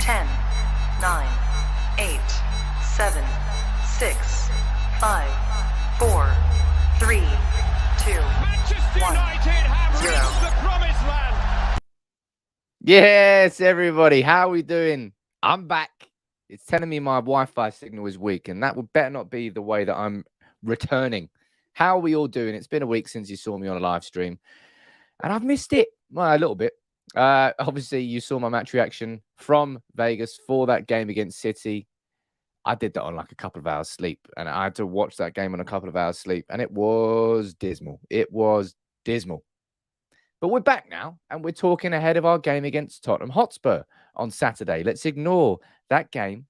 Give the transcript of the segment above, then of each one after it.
10, 9, 8, 7, 6, 5, 4, 3, 2, Manchester 1, United have 0. reached the promised land. Yes, everybody, how are we doing? I'm back. It's telling me my Wi-Fi signal is weak, and that would better not be the way that I'm returning. How are we all doing? It's been a week since you saw me on a live stream, and I've missed it. Well, a little bit. Obviously, you saw my match reaction from Vegas for that game against City. I did that on like a couple of hours sleep, and I had to watch that game on a couple of hours sleep, and it was dismal. It was dismal. But we're back now, and we're talking ahead of our game against Tottenham Hotspur on Saturday. Let's ignore that game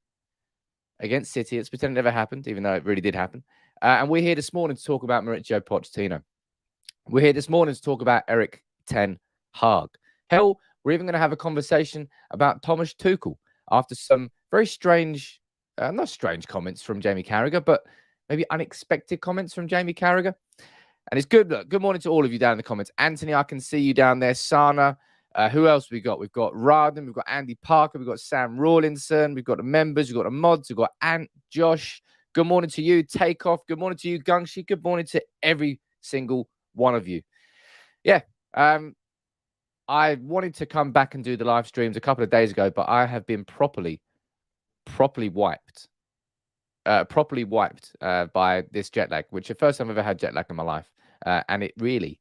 against City. Let's pretend it never happened, even though it really did happen. And we're here this morning to talk about Mauricio Pochettino. We're here this morning to talk about Erik Ten Hag. Hell, we're even going to have a conversation about Thomas Tuchel after some very strange, not strange comments from Jamie Carragher, but maybe unexpected comments from Jamie Carragher. And it's good. Look, good morning to all of you down in the comments. Anthony, I can see you down there. Sana. Who else we got? We've got Raden. We've got Andy Parker. We've got Sam Rawlinson. We've got the members. We've got the mods. We've got Ant, Josh. Good morning to you. Takeoff. Good morning to you, Gungshi. Good morning to every single one of you. Yeah. I wanted to come back and do the live streams a couple of days ago, but I have been properly wiped. By this jet lag, which is the first time I've ever had jet lag in my life. And it really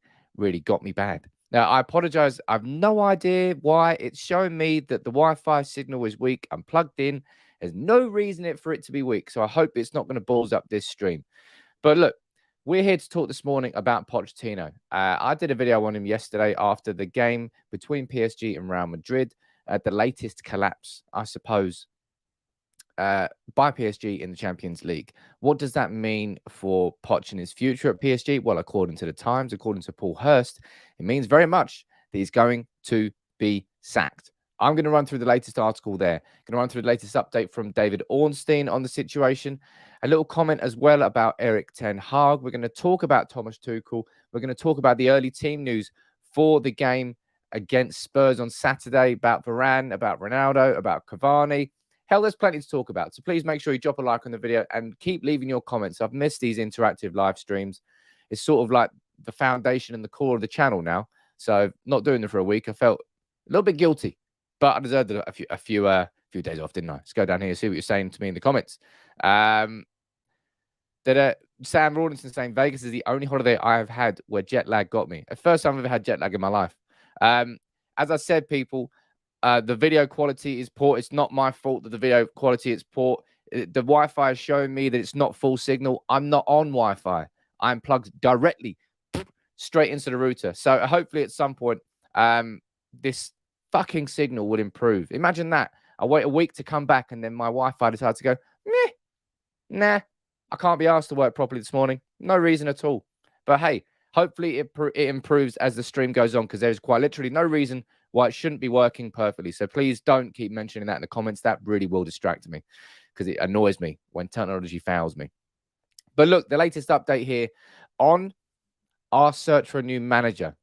got me bad. Now, I apologize. I have no idea why. It's showing me that the Wi-Fi signal is weak. I'm plugged in. There's no reason for it to be weak. So I hope it's not going to balls up this stream. But look, we're here to talk this morning about Pochettino. I did a video on him yesterday after the game between PSG and Real Madrid. The latest collapse, I suppose, by PSG in the Champions League. What does that mean for Poch and his future at PSG? Well, according to the Times, according to Paul Hurst, it means very much that he's going to be sacked. I'm going to run through the latest article there. Going to run through the latest update from David Ornstein on the situation. A little comment as well about Erik Ten Hag. We're going to talk about Thomas Tuchel. We're going to talk about the early team news for the game against Spurs on Saturday, about Varane, about Ronaldo, about Cavani. Hell, there's plenty to talk about. So please make sure you drop a like on the video and keep leaving your comments. I've missed these interactive live streams. It's sort of like the foundation and the core of the channel now. So not doing them for a week. I felt a little bit guilty, but I deserved a few days off, didn't I? Let's go down here and see what you're saying to me in the comments. Sam Rawlinson saying Vegas is the only holiday I have had where jet lag got me. The first time I've ever had jet lag in my life. As I said, people, the video quality is poor. It's not my fault that the video quality is poor. The Wi-Fi is showing me that it's not full signal. I'm not on Wi-Fi. I'm plugged directly straight into the router. So hopefully at some point, this fucking signal would improve. Imagine that. I wait a week to come back and then my Wi-Fi decides to go, nah, I can't be asked to work properly this morning. No reason at all. But hey, hopefully it improves as the stream goes on, because there's quite literally no reason why it shouldn't be working perfectly. So please don't keep mentioning that in the comments. That really will distract me, because it annoys me when technology fails me. But look, the latest update here on our search for a new manager.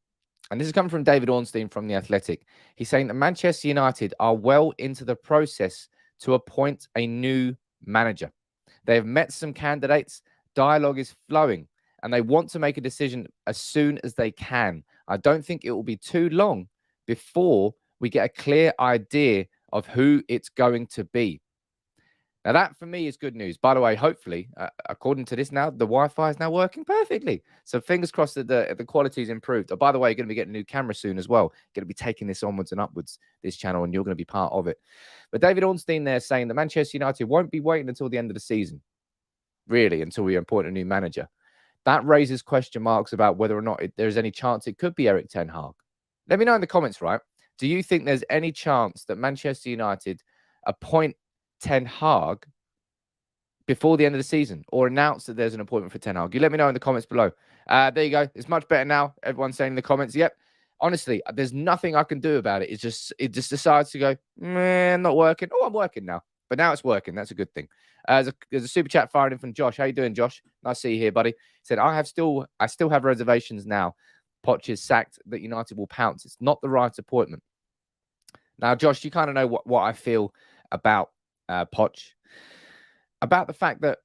And this is coming from David Ornstein from The Athletic. He's saying that Manchester United are well into the process to appoint a new manager. They have met some candidates. Dialogue is flowing, and they want to make a decision as soon as they can. I don't think it will be too long before we get a clear idea of who it's going to be. Now, that for me is good news. By the way, hopefully, according to this now, the Wi-Fi is now working perfectly. So fingers crossed that the quality is improved. Oh, by the way, you're going to be getting a new camera soon as well. Going to be taking this onwards and upwards, this channel, and you're going to be part of it. But David Ornstein there saying that Manchester United won't be waiting until the end of the season, really, until we appoint a new manager. That raises question marks about whether or not there's any chance it could be Erik Ten Hag. Let me know in the comments, right? Do you think there's any chance that Manchester United appoint Ten Hag before the end of the season, or announce that there's an appointment for Ten Hag? You let me know in the comments below. There you go. It's much better now. Everyone's saying in the comments, yep. Honestly, there's nothing I can do about it. It just decides to go, not working. Oh, I'm working now. But now it's working. That's a good thing. There's a super chat fired in from Josh. How you doing, Josh? Nice to see you here, buddy. He said, I still have reservations now. Poch is sacked, that United will pounce. It's not the right appointment. Now, Josh, you kind of know what I feel about Poch, about the fact that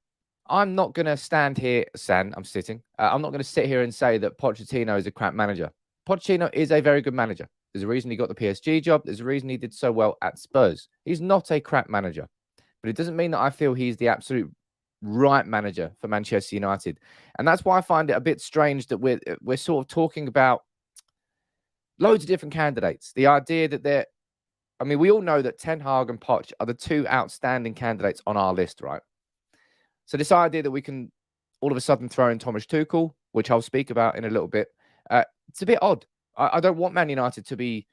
I'm not going to stand here, I'm sitting. I'm not going to sit here and say that Pochettino is a crap manager. Pochettino is a very good manager. There's a reason he got the PSG job. There's a reason he did so well at Spurs. He's not a crap manager, but it doesn't mean that I feel he's the absolute right manager for Manchester United. And that's why I find it a bit strange that we're sort of talking about loads of different candidates. The idea that we all know that Ten Hag and Poch are the two outstanding candidates on our list, right? So this idea that we can all of a sudden throw in Thomas Tuchel, which I'll speak about in a little bit, it's a bit odd. I don't want Man United to be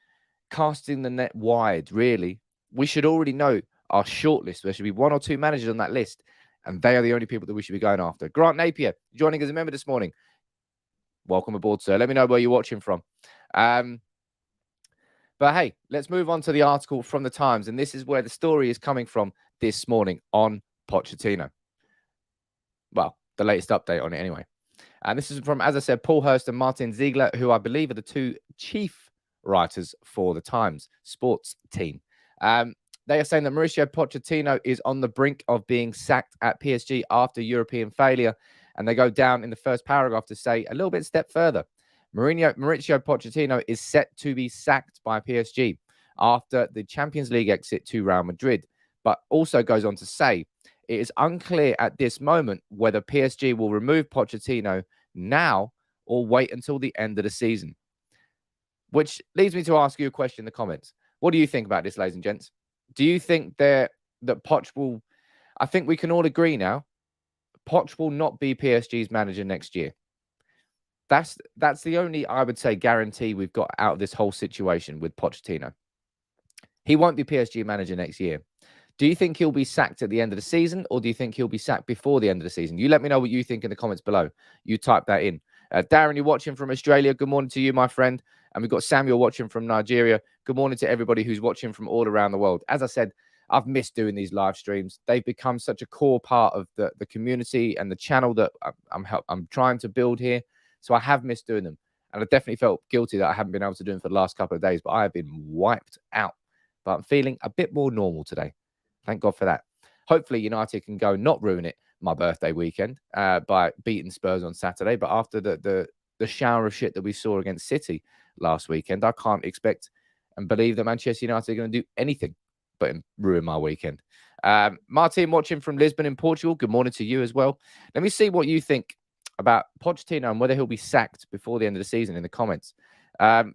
casting the net wide, really. We should already know our shortlist. There should be one or two managers on that list, and they are the only people that we should be going after. Grant Napier, joining as a member this morning. Welcome aboard, sir. Let me know where you're watching from. But hey, let's move on to the article from the Times, and this is where the story is coming from this morning on Pochettino. Well, the latest update on it anyway. And this is from, as I said, Paul Hurst and Martin Ziegler, who I believe are the two chief writers for the Times sports team. They are saying that Mauricio Pochettino is on the brink of being sacked at PSG after European failure. And they go down in the first paragraph to say a little bit step further. Mauricio Pochettino is set to be sacked by PSG after the Champions League exit to Real Madrid, but also goes on to say it is unclear at this moment whether PSG will remove Pochettino now or wait until the end of the season. Which leads me to ask you a question in the comments. What do you think about this, ladies and gents? Do you think that Poch will... I think we can all agree now, Poch will not be PSG's manager next year. That's the only, I would say, guarantee we've got out of this whole situation with Pochettino. He won't be PSG manager next year. Do you think he'll be sacked at the end of the season, or do you think he'll be sacked before the end of the season? You let me know what you think in the comments below. You type that in. Darren, you're watching from Australia. Good morning to you, my friend. And we've got Samuel watching from Nigeria. Good morning to everybody who's watching from all around the world. As I said, I've missed doing these live streams. They've become such a core part of the community and the channel that I'm trying to build here. So I have missed doing them. And I definitely felt guilty that I haven't been able to do them for the last couple of days. But I have been wiped out. But I'm feeling a bit more normal today. Thank God for that. Hopefully, United can go not ruin it my birthday weekend by beating Spurs on Saturday. But after the shower of shit that we saw against City last weekend, I can't expect and believe that Manchester United are going to do anything but ruin my weekend. Martin watching from Lisbon in Portugal. Good morning to you as well. Let me see what you think about Pochettino and whether he'll be sacked before the end of the season in the comments.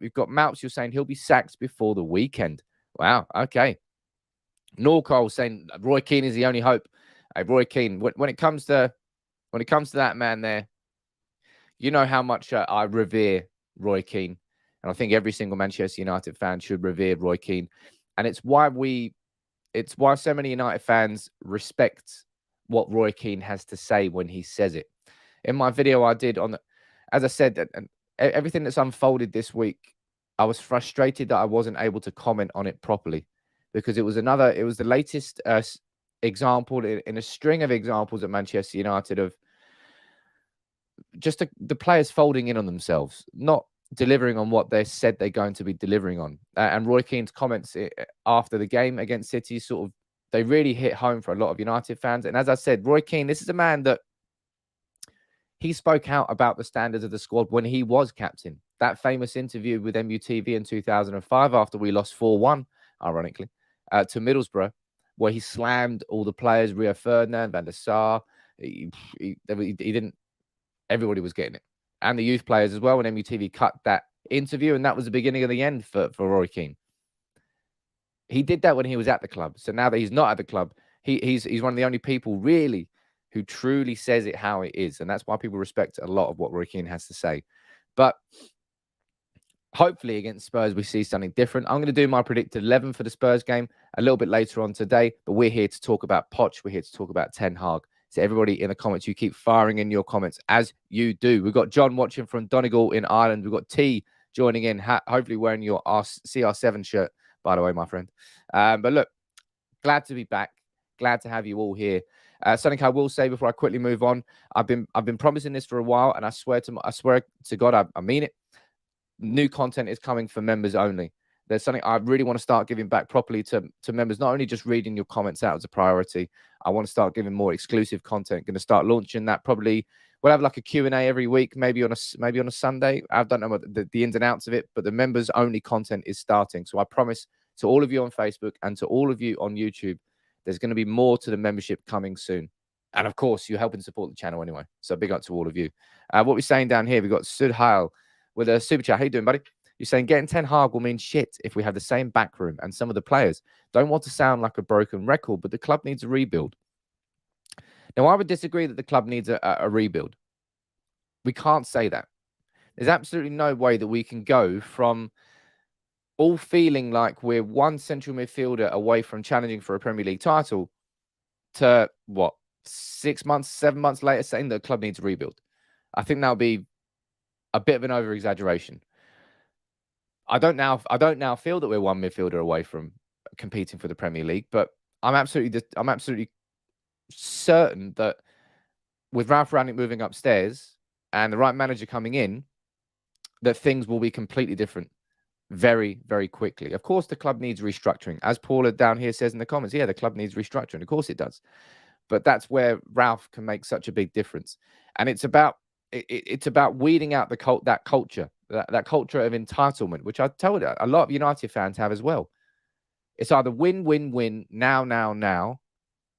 We've got Mouts, you're saying he'll be sacked before the weekend. Wow, okay. Norcole saying Roy Keane is the only hope. Hey, Roy Keane, when it comes to that man there, you know how much I revere Roy Keane. And I think every single Manchester United fan should revere Roy Keane. And it's why so many United fans respect what Roy Keane has to say when he says it. In my video I did as I said, and everything that's unfolded this week, I was frustrated that I wasn't able to comment on it properly because it was the latest example in a string of examples at Manchester United of just the players folding in on themselves, not delivering on what they said they're going to be delivering on. And Roy Keane's comments after the game against City they really hit home for a lot of United fans. And as I said, Roy Keane, this is a man that he spoke out about the standards of the squad when he was captain. That famous interview with MUTV in 2005 after we lost 4-1, ironically, to Middlesbrough, where he slammed all the players, Rio Ferdinand, Van der Sar. He didn't. Everybody was getting it. And the youth players as well, when MUTV cut that interview, and that was the beginning of the end for Roy Keane. He did that when he was at the club. So now that he's not at the club, he's one of the only people really who truly says it how it is. And that's why people respect a lot of what Roy Keane has to say. But hopefully against Spurs, we see something different. I'm going to do my predicted 11 for the Spurs game a little bit later on today. But we're here to talk about Poch. We're here to talk about Ten Hag. So everybody in the comments, you keep firing in your comments as you do. We've got John watching from Donegal in Ireland. We've got T joining in, hopefully wearing your CR7 shirt, by the way, my friend. But look, glad to be back. Glad to have you all here. Something I will say before I quickly move on. I've been promising this for a while, and I swear to God, I mean it. New content is coming for members only. There's something I really want to start giving back properly to members, not only just reading your comments out as a priority. I want to start giving more exclusive content. Going to start launching that probably. We'll have like a Q&A every week, maybe on a Sunday. I don't know what the ins and outs of it, but the members only content is starting. So I promise to all of you on Facebook and to all of you on YouTube, there's going to be more to the membership coming soon. And of course, you're helping support the channel anyway. So big up to all of you. What we're saying down here, we've got Sud Heil with a super chat. How you doing, buddy? You're saying getting Ten Hag will mean shit if we have the same backroom and some of the players don't want to sound like a broken record, but the club needs a rebuild. Now, I would disagree that the club needs a rebuild. We can't say that. There's absolutely no way that we can go from all feeling like we're one central midfielder away from challenging for a Premier League title to, what, 6 months, 7 months later saying that the club needs a rebuild. I think that'll be a bit of an over-exaggeration. I don't now feel that we're one midfielder away from competing for the Premier League, but I'm absolutely certain that with Ralph Rangnick moving upstairs and the right manager coming in, that things will be completely different very, very quickly. Of course, the club needs restructuring. As Paula down here says in the comments, yeah, the club needs restructuring. Of course it does. But that's where Ralph can make such a big difference. And it's about weeding out that culture of entitlement, which I told you, a lot of United fans have as well. It's either win, win, win, now,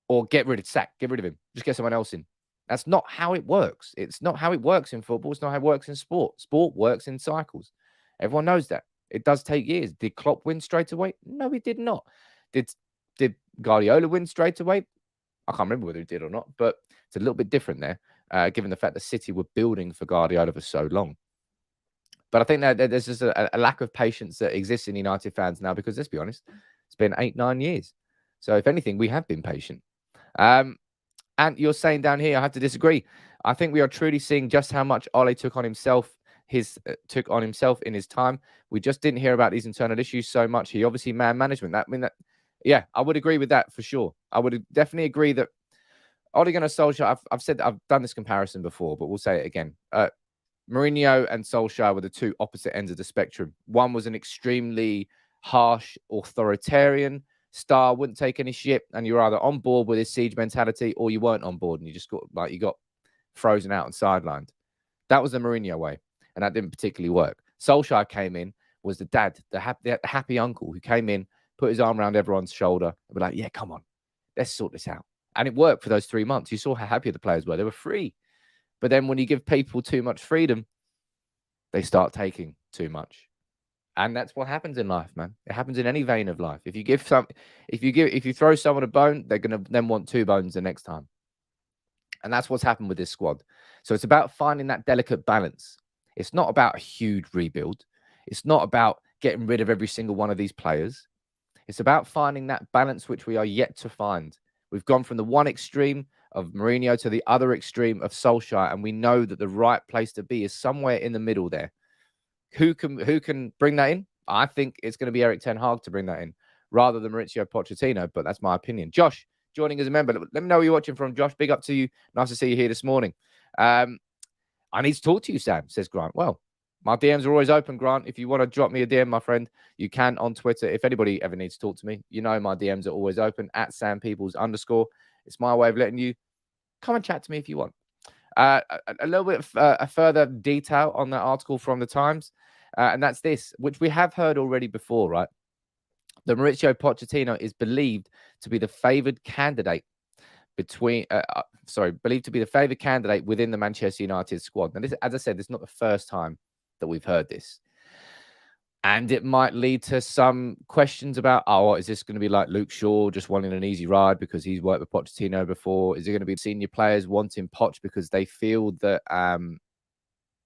or get rid of him. Just get someone else in. That's not how it works. It's not how it works in football. It's not how it works in sport. Sport works in cycles. Everyone knows that. It does take years. Did Klopp win straight away? No, he did not. Did Guardiola win straight away? I can't remember whether he did or not, but it's a little bit different there, given the fact that City were building for Guardiola for so long. But I think that there's just a lack of patience that exists in United fans now because, let's be honest, it's been 8-9 years. So if anything, we have been patient. And you're saying down here, I have to disagree. I think we are truly seeing just how much Ole took on himself in his time. We just didn't hear about these internal issues so much. He obviously man management. Yeah, I would agree with that for sure. I would definitely agree that Ole Gunnar Solskjaer, I've done this comparison before, but we'll say it again. Mourinho and Solskjaer were the two opposite ends of the spectrum. One was an extremely harsh, authoritarian star, wouldn't take any shit, and you're either on board with his siege mentality or you weren't on board and you got frozen out and sidelined. That was the Mourinho way, and that didn't particularly work. Solskjaer came in, was the dad, the happy uncle who came in, put his arm around everyone's shoulder and be like, yeah, come on, let's sort this out. And it worked for those 3 months. You saw how happy the players were. They were free. But then when you give people too much freedom, they start taking too much. And that's what happens in life, man. It happens in any vein of life. If you throw someone a bone, they're going to then want 2 bones the next time. And that's what's happened with this squad. So it's about finding that delicate balance. It's not about a huge rebuild. It's not about getting rid of every single one of these players. It's about finding that balance, which we are yet to find. We've gone from the one extreme of Mourinho to the other extreme of Solskjaer, and we know that the right place to be is somewhere in the middle there. Who can bring that in? I think it's going to be Erik Ten Hag to bring that in, rather than Mauricio Pochettino, but that's my opinion. Josh, joining as a member. Let me know where you're watching from, Josh. Big up to you. Nice to see you here this morning. I need to talk to you, Sam, says Grant. Well, my DMs are always open, Grant. If you want to drop me a DM, my friend, you can on Twitter. If anybody ever needs to talk to me, you know my DMs are always open, @SamPeoples_. It's my way of letting you come and chat to me if you want. A little bit of a further detail on that article from the Times, and that's this, which we have heard already before, right? The Mauricio Pochettino is believed to be the favoured candidate within the Manchester United squad. Now, this, as I said, this is not the first time that we've heard this. And it might lead to some questions about, is this going to be like Luke Shaw just wanting an easy ride because he's worked with Pochettino before? Is it going to be senior players wanting Poch because they feel that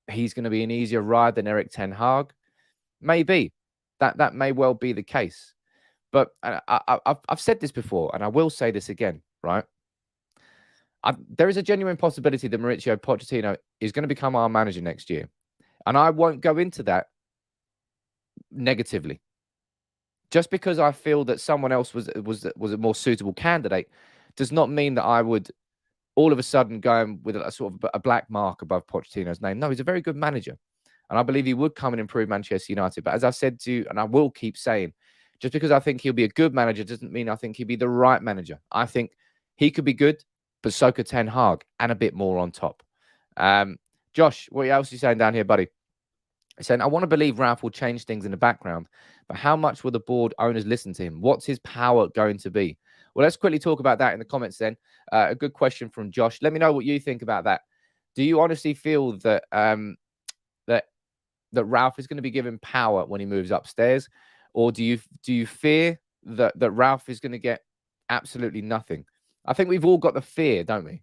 he's going to be an easier ride than Erik Ten Hag? Maybe. That may well be the case. But I've said this before, and I will say this again, right? There is a genuine possibility that Mauricio Pochettino is going to become our manager next year. And I won't go into that negatively. Just because I feel that someone else was a more suitable candidate does not mean that I would all of a sudden go with a sort of a black mark above Pochettino's name. No, he's a very good manager. And I believe he would come and improve Manchester United. But as I said to you, and I will keep saying, just because I think he'll be a good manager doesn't mean I think he'll be the right manager. I think he could be good, but so could Ten Hag, and a bit more on top. Josh, what else are you saying down here, buddy? He's saying, I want to believe Ralph will change things in the background, but how much will the board owners listen to him? What's his power going to be? Well, let's quickly talk about that in the comments then. A good question from Josh. Let me know what you think about that. Do you honestly feel that that Ralph is going to be given power when he moves upstairs, or do you fear that Ralph is going to get absolutely nothing? I think we've all got the fear, don't we?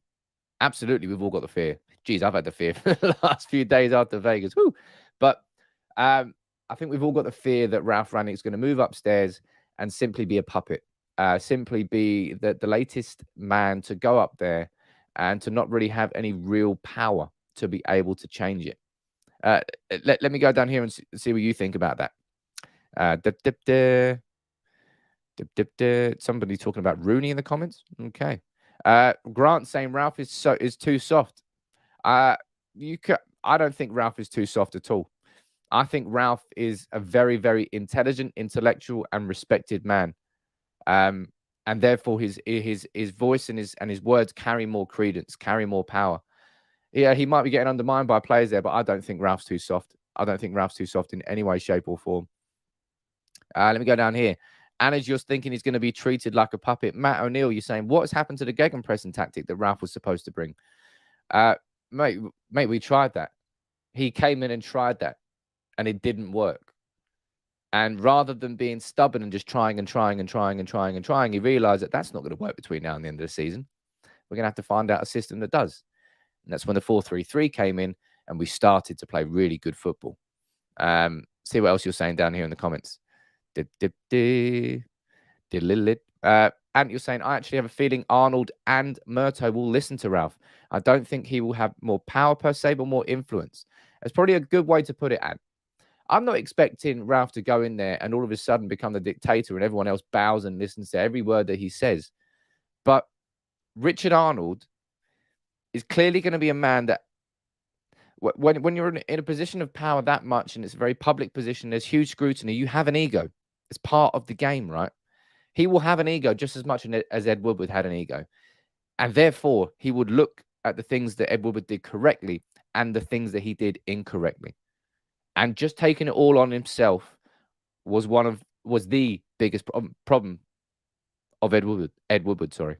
Absolutely, we've all got the fear. Geez, I've had the fear for the last few days after Vegas. Woo! But I think we've all got the fear that Ralph Rangnick's going to move upstairs and simply be a puppet, simply be the latest man to go up there and to not really have any real power to be able to change it. Let me go down here and see what you think about that. Somebody talking about Rooney in the comments. Okay. Grant saying Ralph is too soft. I don't think Ralph is too soft at all. I think Ralph is a very, very intelligent, intellectual, and respected man. And therefore his voice and his words carry more credence, carry more power. Yeah, he might be getting undermined by players there, but I don't think Ralph's too soft. I don't think Ralph's too soft in any way, shape, or form. Let me go down here. Anna's just thinking he's going to be treated like a puppet. Matt O'Neill, you're saying, what has happened to the gegenpressing tactic that Ralph was supposed to bring? Mate, we tried that. He came in and tried that, and it didn't work. And rather than being stubborn and just trying, he realized that that's not going to work between now and the end of the season. We're going to have to find out a system that does. And that's when the 4-3-3 came in, and we started to play really good football. See what else you're saying down here in the comments. And you're saying, I actually have a feeling Arnold and Murto will listen to Ralph. I don't think he will have more power per se, but more influence. That's probably a good way to put it, Ant. I'm not expecting Ralph to go in there and all of a sudden become the dictator and everyone else bows and listens to every word that he says. But Richard Arnold is clearly going to be a man that when you're in a position of power that much and it's a very public position, there's huge scrutiny, you have an ego. It's part of the game, right? He will have an ego just as much as Ed Woodward had an ego. And therefore, he would look at the things that Ed Woodward did correctly and the things that he did incorrectly. And just taking it all on himself was the biggest problem of Ed Woodward, sorry.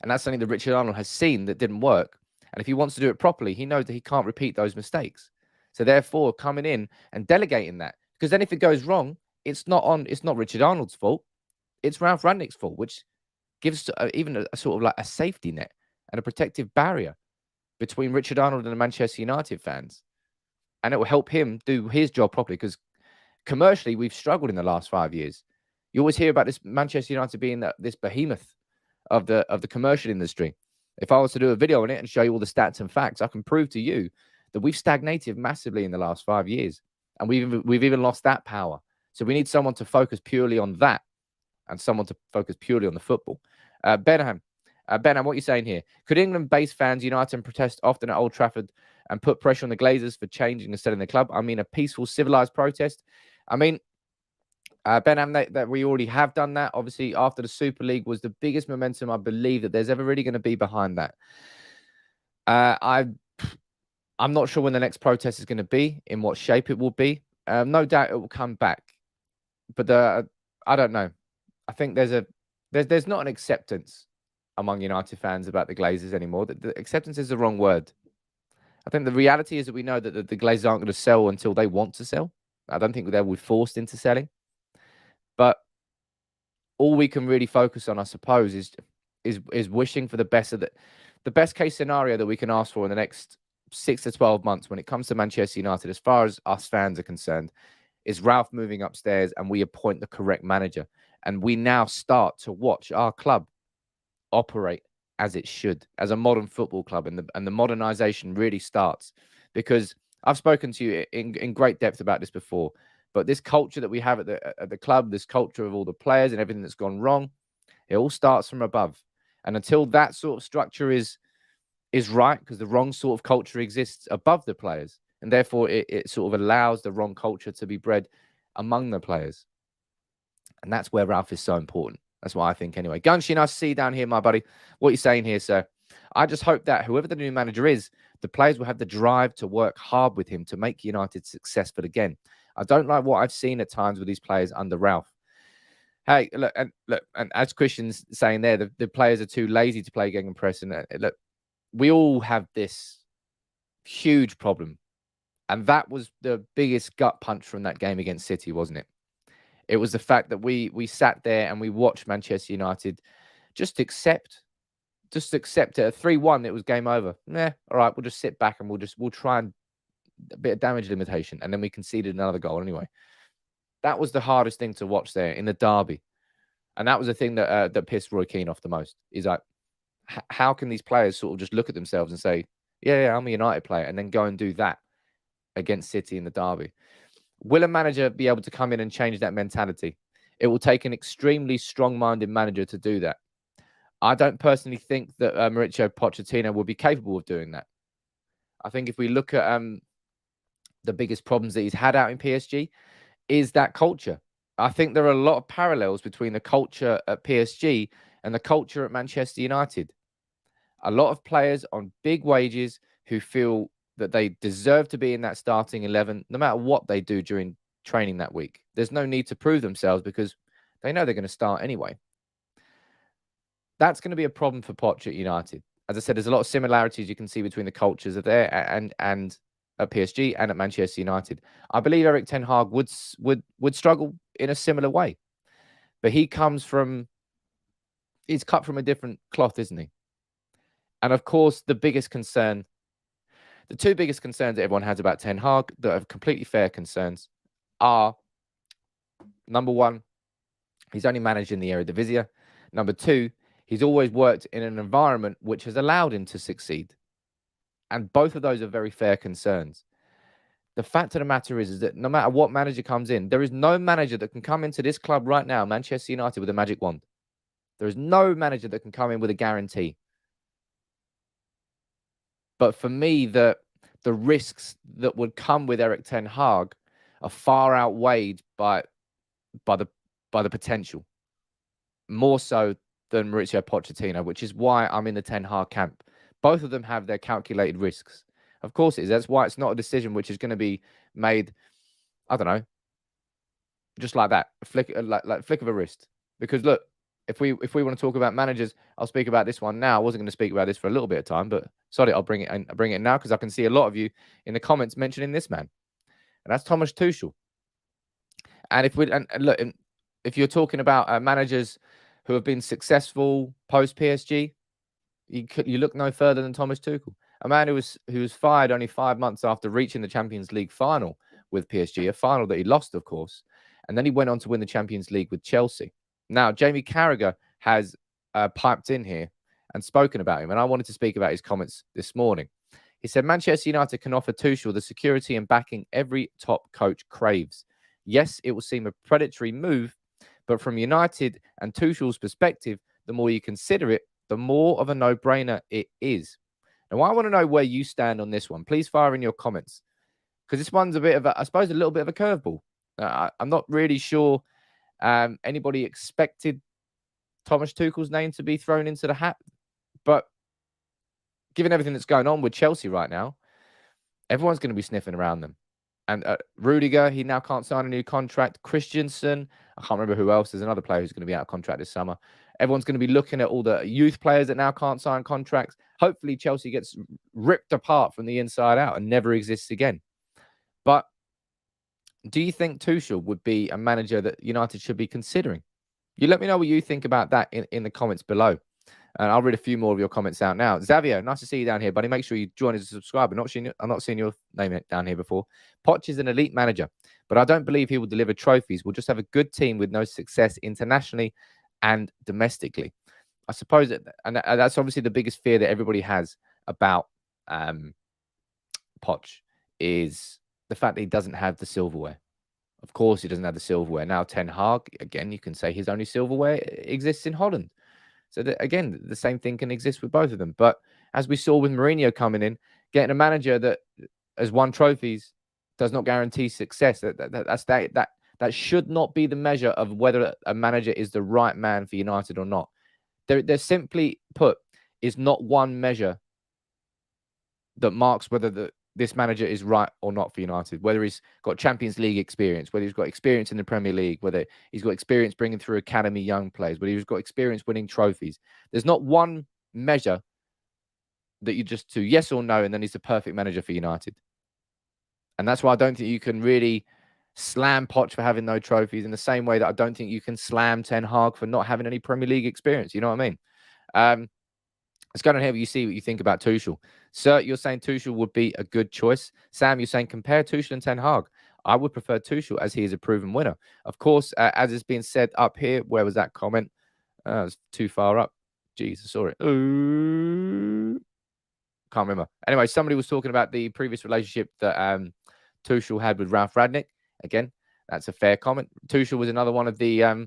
And that's something that Richard Arnold has seen that didn't work. And if he wants to do it properly, he knows that he can't repeat those mistakes. So therefore, coming in and delegating that, because then if it goes wrong, it's not Richard Arnold's fault. It's Ralph Rangnick's fault, which gives even a sort of like a safety net and a protective barrier between Richard Arnold and the Manchester United fans. And it will help him do his job properly, because commercially, we've struggled in the last 5 years. You always hear about this Manchester United being this behemoth of the commercial industry. If I was to do a video on it and show you all the stats and facts, I can prove to you that we've stagnated massively in the last 5 years. And we've even lost that power. So we need someone to focus purely on that and someone to focus purely on the football. Benham, what are you saying here? Could England-based fans unite and protest often at Old Trafford and put pressure on the Glazers for changing and selling the club? I mean, a peaceful, civilized protest. I mean, Benham, that we already have done that. Obviously, after the Super League was the biggest momentum, I believe, that there's ever really going to be behind that. I'm not sure when the next protest is going to be, in what shape it will be. No doubt it will come back. But I don't know. I think there's not an acceptance among United fans about the Glazers anymore. The acceptance is the wrong word. I think the reality is that we know that the Glazers aren't going to sell until they want to sell. I don't think they'll be forced into selling. But all we can really focus on, I suppose, is wishing for the best of the best case scenario that we can ask for in the next 6 to 12 months when it comes to Manchester United, as far as us fans are concerned, is Ralph moving upstairs and we appoint the correct manager. And we now start to watch our club operate as it should, as a modern football club. And the modernization really starts, because I've spoken to you in great depth about this before. But this culture that we have at the club, this culture of all the players and everything that's gone wrong, it all starts from above. And until that sort of structure is right, because the wrong sort of culture exists above the players, And therefore, it sort of allows the wrong culture to be bred among the players. And that's where Ralph is so important. That's what I think anyway. Gunshi, nice to see you down here, my buddy. What are you saying here, sir? I just hope that whoever the new manager is, the players will have the drive to work hard with him to make United successful again. I don't like what I've seen at times with these players under Ralph. Hey, look, and as Christian's saying there, the players are too lazy to play gegenpress. And look, we all have this huge problem. And that was the biggest gut punch from that game against City, wasn't it? It was the fact that we sat there and we watched Manchester United just accept it. At 3-1, it was game over. All right, we'll just sit back and we'll try and a bit of damage limitation, and then we conceded another goal anyway. That was the hardest thing to watch there in the derby, and that was the thing that pissed Roy Keane off the most. Is like, how can these players sort of just look at themselves and say, "Yeah, I'm a United player," and then go and do that against City in the derby? Will a manager be able to come in and change that mentality? It will take an extremely strong-minded manager to do that. I don't personally think that Mauricio Pochettino will be capable of doing that. I think if we look at the biggest problems that he's had out in PSG is that culture. I think there are a lot of parallels between the culture at PSG and the culture at Manchester United. A lot of players on big wages who feel that they deserve to be in that starting 11, no matter what they do during training that week. There's no need to prove themselves because they know they're going to start anyway. That's going to be a problem for Poch at United. As I said, there's a lot of similarities you can see between the cultures of there and at PSG and at Manchester United. I believe Erik Ten Hag would struggle in a similar way. But he's cut from a different cloth, isn't he? And of course, the two biggest concerns that everyone has about Ten Hag that are completely fair concerns are, number one, he's only managed in the Eredivisie. Number two, he's always worked in an environment which has allowed him to succeed. And both of those are very fair concerns. The fact of the matter is that no matter what manager comes in, there is no manager that can come into this club right now, Manchester United, with a magic wand. There is no manager that can come in with a guarantee. But for me, the risks that would come with Erik Ten Hag are far outweighed by the potential, more so than Mauricio Pochettino, which is why I'm in the Ten Hag camp. Both of them have their calculated risks. Of course it is. That's why it's not a decision which is going to be made, I don't know, just like that, flick of a wrist. Because look, if we want to talk about managers, I'll speak about this one now. I wasn't going to speak about this for a little bit of time, but sorry, I'll bring it now because I can see a lot of you in the comments mentioning this man, and that's Thomas Tuchel. And if you're talking about managers who have been successful post PSG, you look no further than Thomas Tuchel, a man who was fired only 5 months after reaching the Champions League final with PSG, a final that he lost, of course, and then he went on to win the Champions League with Chelsea. Now, Jamie Carragher has piped in here and spoken about him, and I wanted to speak about his comments this morning. He said, Manchester United can offer Tuchel the security and backing every top coach craves. Yes, it will seem a predatory move, but from United and Tuchel's perspective, the more you consider it, the more of a no-brainer it is. Now, I want to know where you stand on this one. Please fire in your comments, because this one's a bit of I suppose, a little bit of a curveball. I'm not really sure anybody expected Thomas Tuchel's name to be thrown into the hat, but given everything that's going on with Chelsea right now, everyone's going to be sniffing around them. And Rudiger, he now can't sign a new contract. Christensen, I can't remember who else. There's another player who's going to be out of contract this summer. Everyone's going to be looking at all the youth players that now can't sign contracts. Hopefully, Chelsea gets ripped apart from the inside out and never exists again. But do you think Tuchel would be a manager that United should be considering? You let me know what you think about that in the comments below. And I'll read a few more of your comments out now. Xavier, nice to see you down here, buddy. Make sure you join as a subscriber. I'm not seeing your name down here before. Poch is an elite manager, but I don't believe he will deliver trophies. We'll just have a good team with no success internationally and domestically. I suppose that's obviously the biggest fear that everybody has about Poch is the fact that he doesn't have the silverware. Of course, he doesn't have the silverware. Now, Ten Hag, again, you can say his only silverware exists in Holland. So, again, the same thing can exist with both of them. But as we saw with Mourinho coming in, getting a manager that has won trophies does not guarantee success. That should not be the measure of whether a manager is the right man for United or not. There simply put is not one measure that marks whether this manager is right or not for United, whether he's got Champions League experience, whether he's got experience in the Premier League, whether he's got experience bringing through academy young players, whether he's got experience winning trophies. There's not one measure that you just do yes or no, and then he's the perfect manager for United. And that's why I don't think you can really slam Poch for having no trophies in the same way that I don't think you can slam Ten Hag for not having any Premier League experience. You know what I mean? Let's go down here. You see what you think about Tuchel. Sir, you're saying Tuchel would be a good choice. Sam, you're saying compare Tuchel and Ten Hag. I would prefer Tuchel as he is a proven winner. Of course, as it's been said up here, where was that comment? It's too far up. Jesus, sorry. Can't remember. Anyway, somebody was talking about the previous relationship that Tuchel had with Ralph Rangnick. Again, that's a fair comment. Tuchel was another one of the... oh,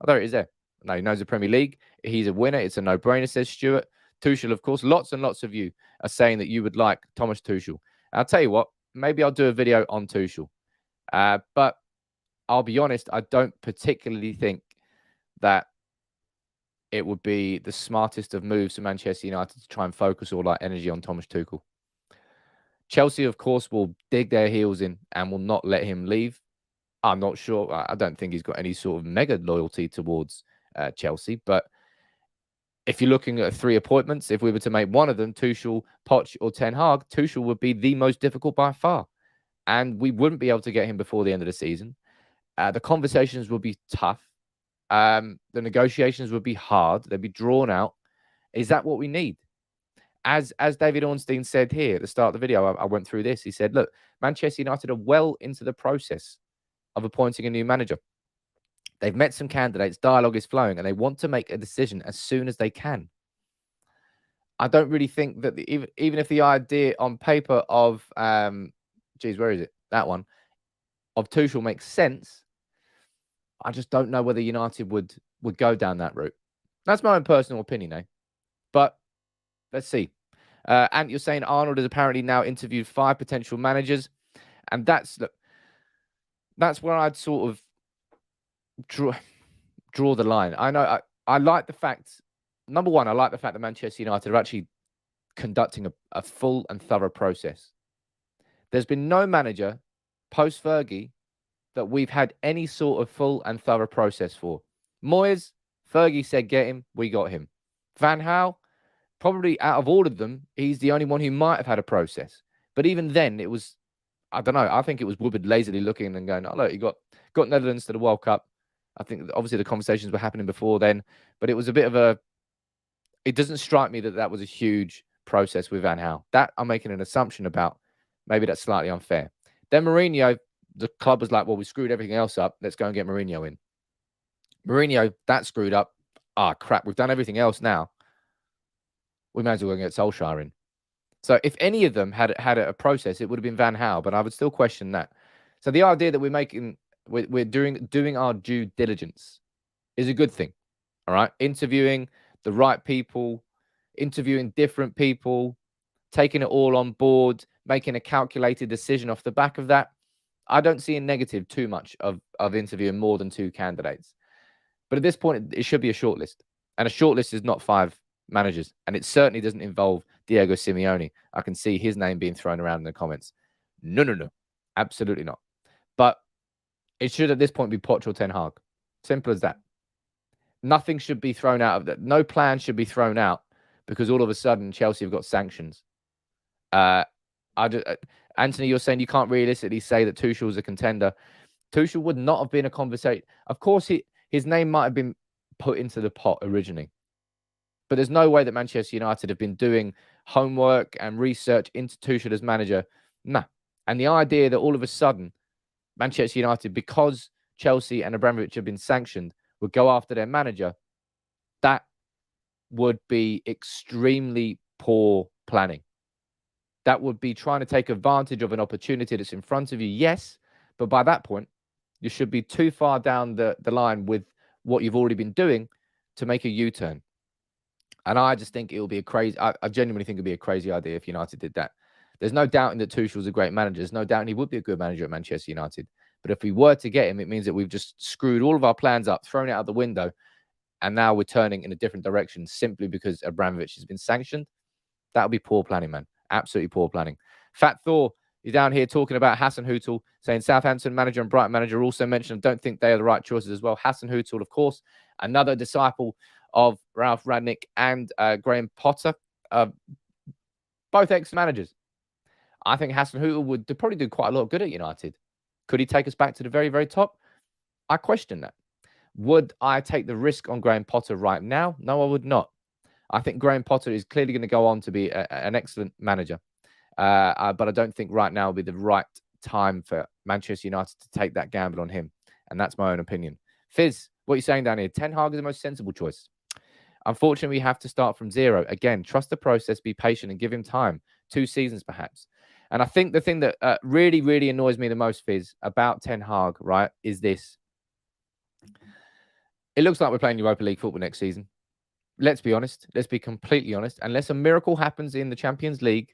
there it is there. No, he knows the Premier League. He's a winner. It's a no-brainer, says Stuart. Tuchel, of course. Lots and lots of you are saying that you would like Thomas Tuchel. I'll tell you what. Maybe I'll do a video on Tuchel. But I'll be honest, I don't particularly think that it would be the smartest of moves for Manchester United to try and focus all that energy on Thomas Tuchel. Chelsea, of course, will dig their heels in and will not let him leave. I'm not sure. I don't think he's got any sort of mega loyalty towards Chelsea. But if you're looking at 3 appointments, if we were to make one of them, Tuchel, Poch, or Ten Hag, Tuchel would be the most difficult by far. And we wouldn't be able to get him before the end of the season. The conversations would be tough. The negotiations would be hard. They'd be drawn out. Is that what we need? As David Ornstein said here at the start of the video, I went through this. He said, look, Manchester United are well into the process of appointing a new manager. They've met some candidates, dialogue is flowing, and they want to make a decision as soon as they can. I don't really think that even if the idea on paper of, where is it? That one, of Tuchel makes sense, I just don't know whether United would go down that route. That's my own personal opinion, eh? But let's see. And you're saying Arnold has apparently now interviewed 5 potential managers, and that's where I'd sort of draw the line. I know I like the fact, number one, I like the fact that Manchester United are actually conducting a full and thorough process. There's been no manager post-Fergie that we've had any sort of full and thorough process for. Moyes, Fergie said get him, we got him. Van Gaal, probably out of all of them, he's the only one who might have had a process. But even then, it was, I don't know, I think it was Woodward lazily looking and going, oh, look, you got Netherlands to the World Cup. I think obviously the conversations were happening before then, but it was a bit of it doesn't strike me that was a huge process with Van Gaal. That I'm making an assumption about. Maybe that's slightly unfair. Then Mourinho, the club was like, well, we screwed everything else up. Let's go and get Mourinho in. Mourinho, that screwed up. Ah, crap. We've done everything else now. We might as well go and get Solskjaer in. So if any of them had a process, it would have been Van Gaal, but I would still question that. So the idea that we're doing our due diligence is a good thing. All right. Interviewing the right people, interviewing different people, taking it all on board, making a calculated decision off the back of that. I don't see a negative too much of interviewing more than 2 candidates. But at this point, it should be a shortlist. And a shortlist is not 5 managers. And it certainly doesn't involve Diego Simeone. I can see his name being thrown around in the comments. No. Absolutely not. But it should at this point be Poch or Ten Hag. Simple as that. Nothing should be thrown out of that. No plan should be thrown out because all of a sudden Chelsea have got sanctions. Anthony, you're saying you can't realistically say that Tuchel's a contender. Tuchel would not have been a conversation. Of course, his name might have been put into the pot originally. But there's no way that Manchester United have been doing homework and research into Tuchel as manager. Nah. And the idea that all of a sudden, Manchester United, because Chelsea and Abramovich have been sanctioned, would go after their manager, that would be extremely poor planning. That would be trying to take advantage of an opportunity that's in front of you, yes. But by that point, you should be too far down the line with what you've already been doing to make a U-turn. And I just think it will be I genuinely think it would be a crazy idea if United did that. There's no doubting that Tuchel's a great manager. There's no doubting he would be a good manager at Manchester United. But if we were to get him, it means that we've just screwed all of our plans up, thrown it out the window, and now we're turning in a different direction simply because Abramovich has been sanctioned. That would be poor planning, man. Absolutely poor planning. Fat Thor, you're down here talking about Hassan Hutel, saying Southampton manager and Brighton manager also mentioned. I don't think they are the right choices as well. Hassan Hutel, of course, another disciple of Ralph Rangnick and Graham Potter, both ex-managers. I think Hassan Hutel would probably do quite a lot of good at United. Could he take us back to the very, very top? I question that. Would I take the risk on Graham Potter right now? No, I would not. I think Graham Potter is clearly going to go on to be an excellent manager. But I don't think right now will be the right time for Manchester United to take that gamble on him. And that's my own opinion. Fizz, what are you saying down here? Ten Hag is the most sensible choice. Unfortunately, we have to start from zero. Again, trust the process, be patient, and give him time. 2 seasons, perhaps. And I think the thing that really, really annoys me the most, Fizz, about Ten Hag, right, is this. It looks like we're playing Europa League football next season. Let's be honest. Let's be completely honest. Unless a miracle happens in the Champions League,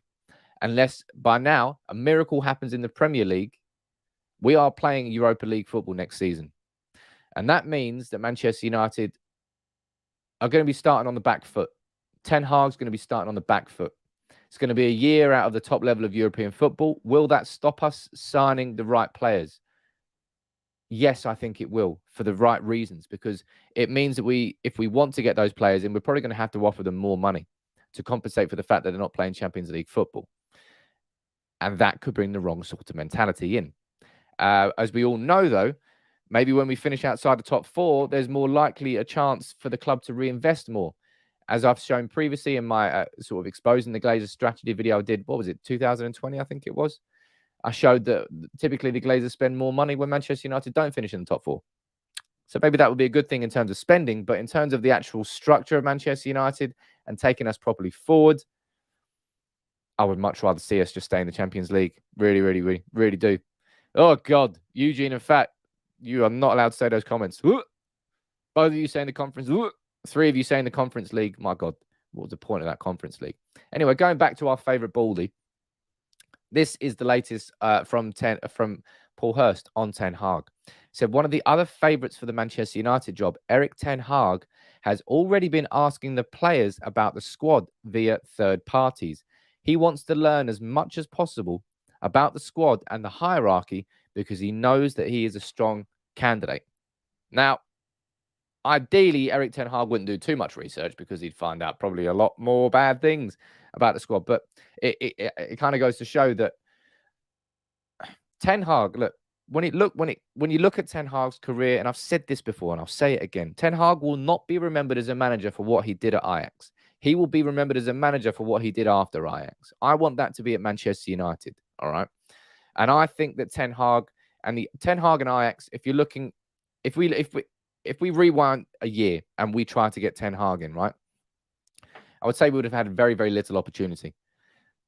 unless by now a miracle happens in the Premier League, we are playing Europa League football next season. And that means that Manchester United are going to be starting on the back foot. Ten Hag's going to be starting on the back foot. It's going to be a year out of the top level of European football. Will that stop us signing the right players? Yes, I think it will, for the right reasons, because it means that if we want to get those players in, we're probably going to have to offer them more money to compensate for the fact that they're not playing Champions League football. And that could bring the wrong sort of mentality in. As we all know, though, maybe when we finish outside the top 4, there's more likely a chance for the club to reinvest more. As I've shown previously in my sort of exposing the Glazers strategy video I did, what was it, 2020, I think it was? I showed that typically the Glazers spend more money when Manchester United don't finish in the top 4. So maybe that would be a good thing in terms of spending, but in terms of the actual structure of Manchester United and taking us properly forward, I would much rather see us just stay in the Champions League. Really, really, really, really do. Oh, God. Eugene and Fat, you are not allowed to say those comments. Both of you saying the conference. 3 of you saying the Conference League. My God, what was the point of that Conference League? Anyway, going back to our favourite Baldy. This is the latest from Paul Hurst on Ten Hag. He said one of the other favourites for the Manchester United job, Erik Ten Hag, has already been asking the players about the squad via third parties. He wants to learn as much as possible about the squad and the hierarchy because he knows that he is a strong candidate. Now, ideally, Erik Ten Hag wouldn't do too much research because he'd find out probably a lot more bad things about the squad. But it kind of goes to show that Ten Hag, look, when you look at Ten Hag's career, and I've said this before and I'll say it again, Ten Hag will not be remembered as a manager for what he did at Ajax. He will be remembered as a manager for what he did after Ajax. I want that to be at Manchester United. All right. And I think that Ten Hag and Ajax, if we rewind a year and we try to get Ten Hag in, right, I would say we would have had very, very little opportunity.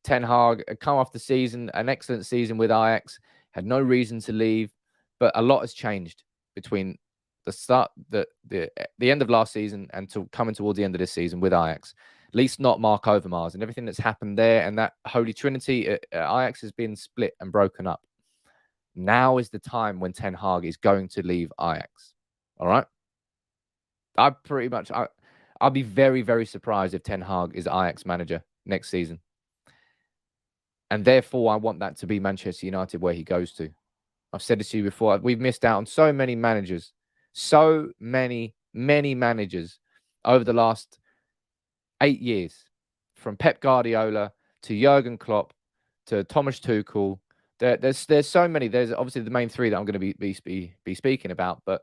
Ten Hag had come off the season, an excellent season with Ajax, had no reason to leave, but a lot has changed between the end of last season and coming towards the end of this season with Ajax. At least not Mark Overmars and everything that's happened there, and that Holy Trinity at Ajax has been split and broken up. Now is the time when Ten Hag is going to leave Ajax. All right. I'll be very, very surprised if Ten Hag is Ajax manager next season. And therefore, I want that to be Manchester United where he goes to. I've said this to you before. We've missed out on so many managers. So many managers over the last 8 years. From Pep Guardiola to Jurgen Klopp to Thomas Tuchel. There's so many. There's obviously the main 3 that I'm going to be speaking about. But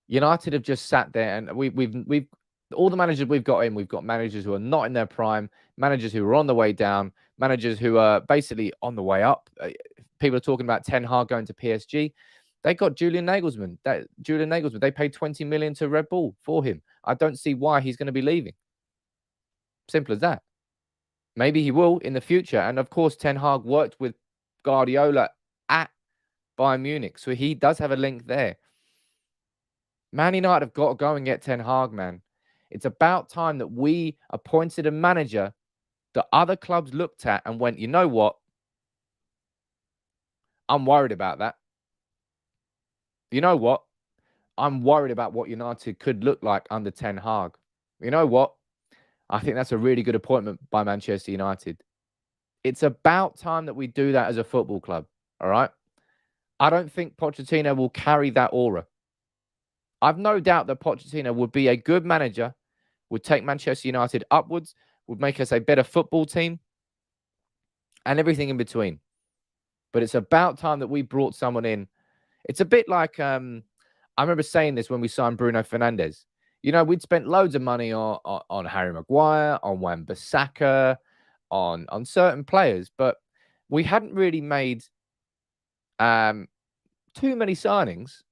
United have just sat there, and we've all the managers we've got in. We've got managers who are not in their prime, managers who are on the way down, managers who are basically on the way up. People are talking about Ten Hag going to PSG. They got Julian Nagelsmann. They paid 20 million to Red Bull for him. I don't see why he's going to be leaving. Simple as that. Maybe he will in the future. And of course, Ten Hag worked with Guardiola at Bayern Munich, so he does have a link there. Man United have got to go and get Ten Hag, man. It's about time that we appointed a manager that other clubs looked at and went, you know what? I'm worried about that. You know what? I'm worried about what United could look like under Ten Hag. You know what? I think that's a really good appointment by Manchester United. It's about time that we do that as a football club, all right? I don't think Pochettino will carry that aura. I've no doubt that Pochettino would be a good manager, would take Manchester United upwards, would make us a better football team, and everything in between. But it's about time that we brought someone in. It's a bit like, I remember saying this when we signed Bruno Fernandes. You know, we'd spent loads of money on Harry Maguire, on Wan-Bissaka, on certain players, but we hadn't really made too many signings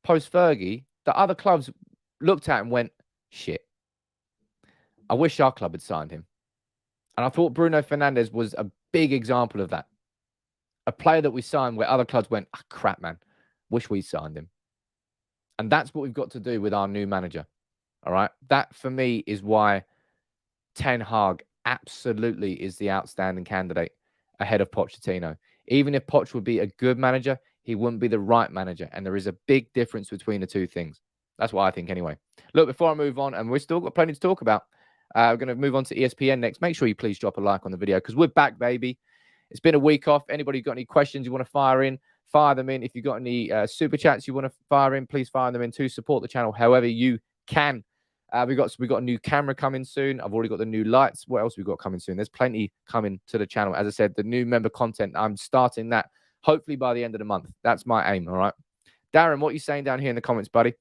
post-Fergie that other clubs looked at and went, shit, I wish our club had signed him. And I thought Bruno Fernandes was a big example of that. A player that we signed where other clubs went, oh, crap, man, wish we signed him. And that's what we've got to do with our new manager. All right. That, for me, is why Ten Hag absolutely is the outstanding candidate ahead of Pochettino. Even if Poch would be a good manager, he wouldn't be the right manager. And there is a big difference between the two things. That's what I think anyway. Look, before I move on, and we've still got plenty to talk about, we're going to move on to ESPN next. Make sure you please drop a like on the video because we're back, baby. It's been a week off. Anybody got any questions you want to fire in, fire them in. If you've got any super chats you want to fire in, please fire them in to support the channel however you can. We got a new camera coming soon. I've already got the new lights. What else we got coming soon? There's plenty coming to the channel. As I said, the new member content, I'm starting that hopefully by the end of the month. That's my aim, all right? Darren, what are you saying down here in the comments, buddy?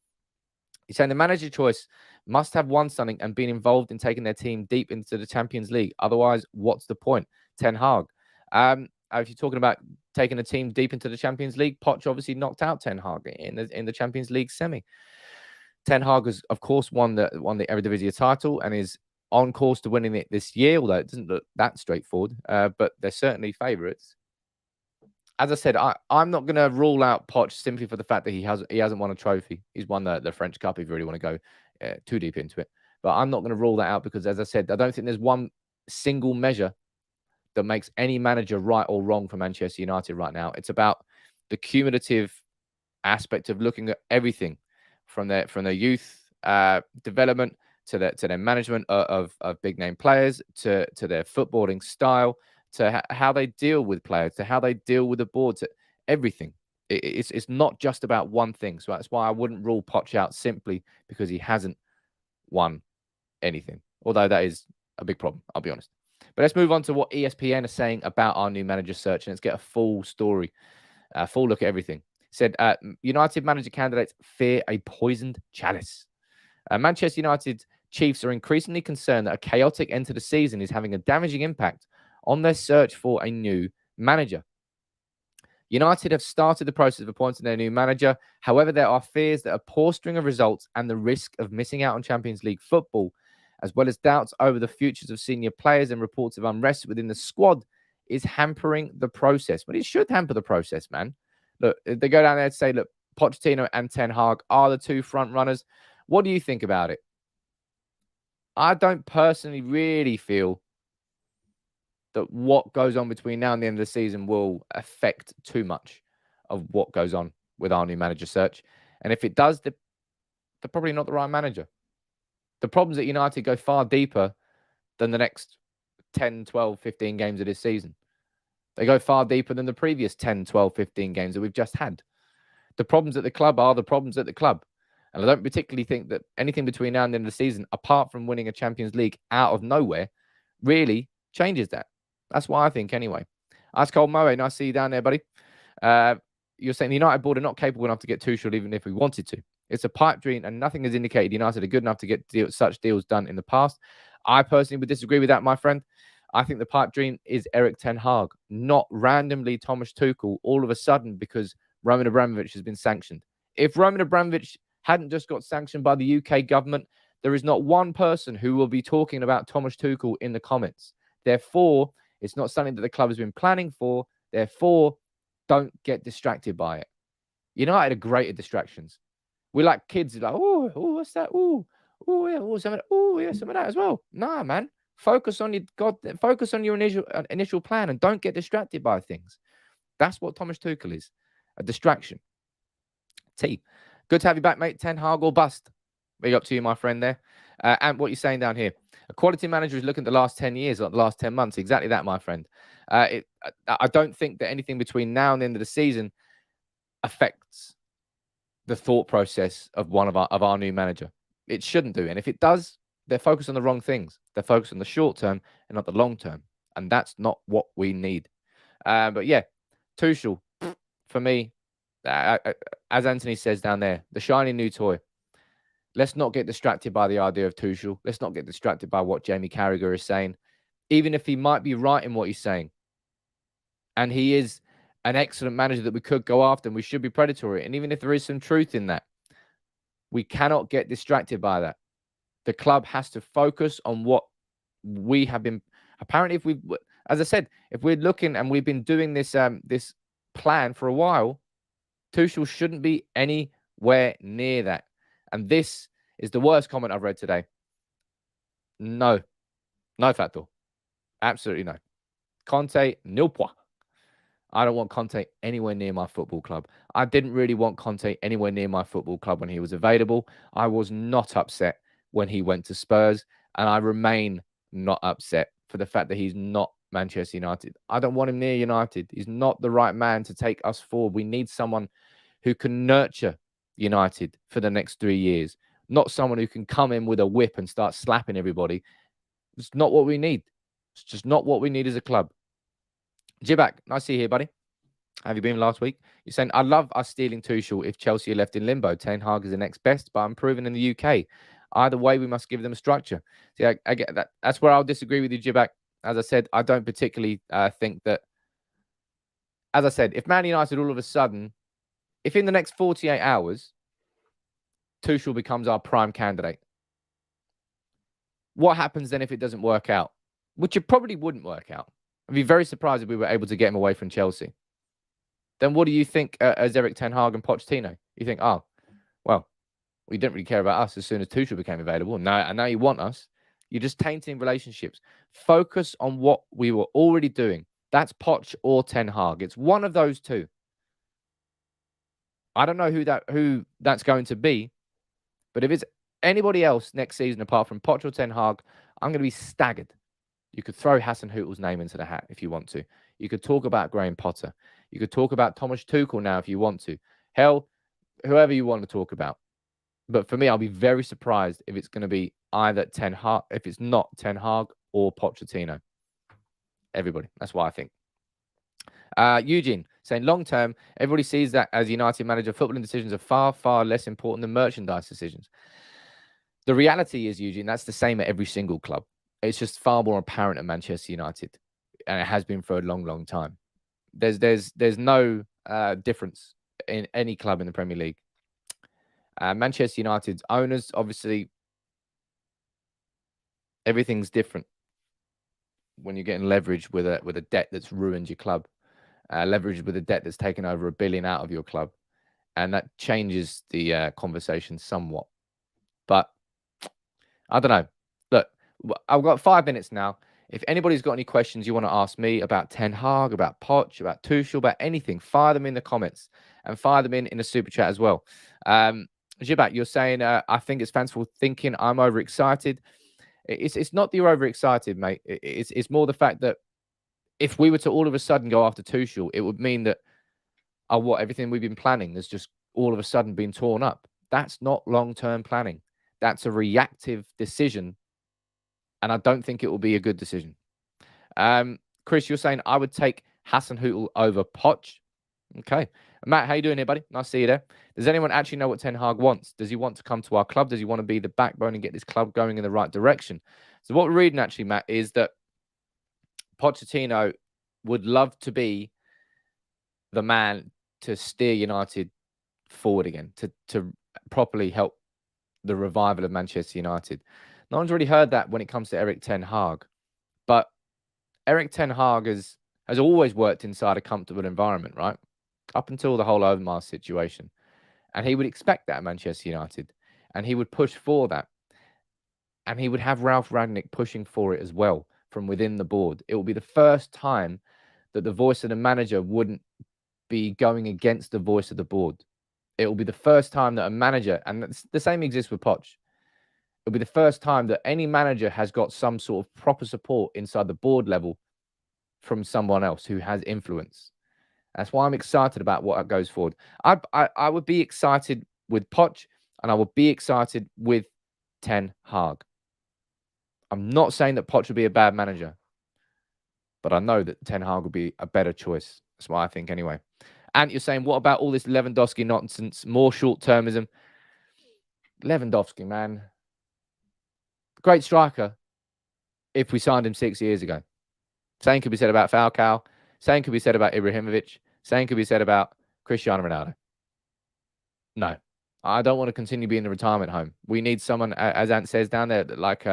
You're saying the manager choice must have won something and been involved in taking their team deep into the Champions League. Otherwise, what's the point? Ten Hag. If you're talking about taking a team deep into the Champions League, Poch obviously knocked out Ten Hag in the Champions League semi. Ten Hag has, of course, won the Eredivisie title and is on course to winning it this year, although it doesn't look that straightforward. But they're certainly favourites. As I said, I'm not going to rule out Poch simply for the fact that he hasn't won a trophy. He's won the French Cup if you really want to go too deep into it. But I'm not going to rule that out because, as I said, I don't think there's one single measure that makes any manager right or wrong for Manchester United right now. It's about the cumulative aspect of looking at everything from their youth development to their management of big name players to their footballing style, to how they deal with players, to how they deal with the board, to everything. It's not just about one thing. So that's why I wouldn't rule Poch out simply because he hasn't won anything. Although that is a big problem, I'll be honest. But let's move on to what ESPN are saying about our new manager search, and let's get a full story, a full look at everything. Said United manager candidates fear a poisoned chalice. Manchester United Chiefs are increasingly concerned that a chaotic end to the season is having a damaging impact on their search for a new manager. United have started the process of appointing their new manager. However, there are fears that a poor string of results and the risk of missing out on Champions League football, as well as doubts over the futures of senior players and reports of unrest within the squad, is hampering the process. But it should hamper the process, man. Look, they go down there to say, look, Pochettino and Ten Hag are the two front runners. What do you think about it? I don't personally really feel that what goes on between now and the end of the season will affect too much of what goes on with our new manager search. And if it does, they're probably not the right manager. The problems at United go far deeper than the next 10, 12, 15 games of this season. They go far deeper than the previous 10, 12, 15 games that we've just had. The problems at the club are the problems at the club. And I don't particularly think that anything between now and the end of the season, apart from winning a Champions League out of nowhere, really changes that. That's what I think anyway. Ice Cold Moe, nice to see you down there, buddy. You're saying the United board are not capable enough to get Tuchel even if we wanted to. It's a pipe dream and nothing has indicated United are good enough to get such deals done in the past. I personally would disagree with that, my friend. I think the pipe dream is Erik Ten Hag, not randomly Thomas Tuchel all of a sudden because Roman Abramovich has been sanctioned. If Roman Abramovich hadn't just got sanctioned by the UK government, there is not one person who will be talking about Thomas Tuchel in the comments. Therefore, it's not something that the club has been planning for. Therefore, don't get distracted by it. United are great at distractions. We're like kids, like, oh, what's that? Oh, yeah, some of that. Oh, yeah, some of that as well. Nah, man. Focus on your initial plan and don't get distracted by things. That's what Thomas Tuchel is, a distraction. T, good to have you back, mate. Ten Hag or bust. Big up to you, my friend there. And what you're saying down here, a quality manager is looking at the last 10 years, like the last 10 months. Exactly that, my friend. I don't think that anything between now and the end of the season affects the thought process of our new manager. It shouldn't do. And if it does, they're focused on the wrong things. They're focused on the short term and not the long term. And that's not what we need. But yeah, Tuchel, for me, as Anthony says down there, the shiny new toy. Let's not get distracted by the idea of Tuchel. Let's not get distracted by what Jamie Carragher is saying. Even if he might be right in what he's saying. And he is an excellent manager that we could go after and we should be predatory. And even if there is some truth in that, we cannot get distracted by that. The club has to focus on what we have been. Apparently, as I said, if we're looking and we've been doing this this plan for a while, Tuchel shouldn't be anywhere near that. And this is the worst comment I've read today. No, Factor. Absolutely no. Conte, nil point. I don't want Conte anywhere near my football club. I didn't really want Conte anywhere near my football club when he was available. I was not upset when he went to Spurs, and I remain not upset for the fact that he's not Manchester United. I don't want him near United. He's not the right man to take us forward. We need someone who can nurture United for the next 3 years, not someone who can come in with a whip and start slapping everybody. It's not what we need. It's just not what we need as a club. Jibak, nice to see you here, buddy. How have you been last week? You're saying, I love us stealing Tuchel if Chelsea are left in limbo. Ten Hag is the next best, but improving in the UK. Either way, we must give them a structure. See, I get that. That's where I'll disagree with you, Jibak. As I said, I don't particularly think that, as I said, if Man United all of a sudden, if in the next 48 hours, Tuchel becomes our prime candidate, what happens then if it doesn't work out? Which it probably wouldn't work out. I'd be very surprised if we were able to get him away from Chelsea. Then what do you think as Erik Ten Hag and Pochettino? You think, oh, well, we didn't really care about us as soon as Tuchel became available. And now you want us. You're just tainting relationships. Focus on what we were already doing. That's Poch or Ten Hag. It's one of those two. I don't know who that's going to be, but if it's anybody else next season apart from Poch or Ten Hag, I'm going to be staggered. You could throw Hasenhüttl's name into the hat if you want to. You could talk about Graham Potter. You could talk about Thomas Tuchel now if you want to. Hell, whoever you want to talk about. But for me, I'll be very surprised if it's going to be either Ten Hag, if it's not Ten Hag or Pochettino. Everybody. That's what I think. Eugene saying long term, everybody sees that as United manager, footballing decisions are far, far less important than merchandise decisions. The reality is, Eugene, that's the same at every single club. It's just far more apparent at Manchester United, and it has been for a long, long time. There's no difference in any club in the Premier League. Manchester United's owners, obviously, everything's different when you're getting leverage with a debt that's ruined your club, leverage with a debt that's taken over $1 billion out of your club, and that changes the conversation somewhat. But I don't know. Look, I've got 5 minutes now. If anybody's got any questions you want to ask me about Ten Hag, about Poch, about Tuchel, about anything, fire them in the comments and fire them in the super chat as well. Jibak, you're saying, I think it's fanciful thinking. I'm overexcited. It's not that you're overexcited, mate. It's more the fact that if we were to all of a sudden go after Tuchel, it would mean that everything we've been planning has just all of a sudden been torn up. That's not long-term planning. That's a reactive decision, and I don't think it will be a good decision. Chris, you're saying I would take Hasenhüttl over Poch. Okay. Matt, how you doing here, buddy? Nice to see you there. Does anyone actually know what Ten Hag wants? Does he want to come to our club? Does he want to be the backbone and get this club going in the right direction? So what we're reading actually, Matt, is that Pochettino would love to be the man to steer United forward again, to properly help the revival of Manchester United. No one's really heard that when it comes to Erik Ten Hag. But Erik Ten Hag has always worked inside a comfortable environment, right? Up until the whole Overmars situation. And he would expect that at Manchester United. And he would push for that. And he would have Ralph Rangnick pushing for it as well from within the board. It will be the first time that the voice of the manager wouldn't be going against the voice of the board. It will be the first time that a manager, and the same exists with Poch, it'll be the first time that any manager has got some sort of proper support inside the board level from someone else who has influence. That's why I'm excited about what goes forward. I would be excited with Poch, and I would be excited with Ten Hag. I'm not saying that Poch would be a bad manager, but I know that Ten Hag would be a better choice. That's what I think anyway. And you're saying, what about all this Lewandowski nonsense, more short-termism? Lewandowski, man. Great striker if we signed him 6 years ago. Same could be said about Falcao. Same could be said about Ibrahimovic. Same could be said about Cristiano Ronaldo. No, I don't want to continue being the retirement home. We need someone, as Ant says down there, like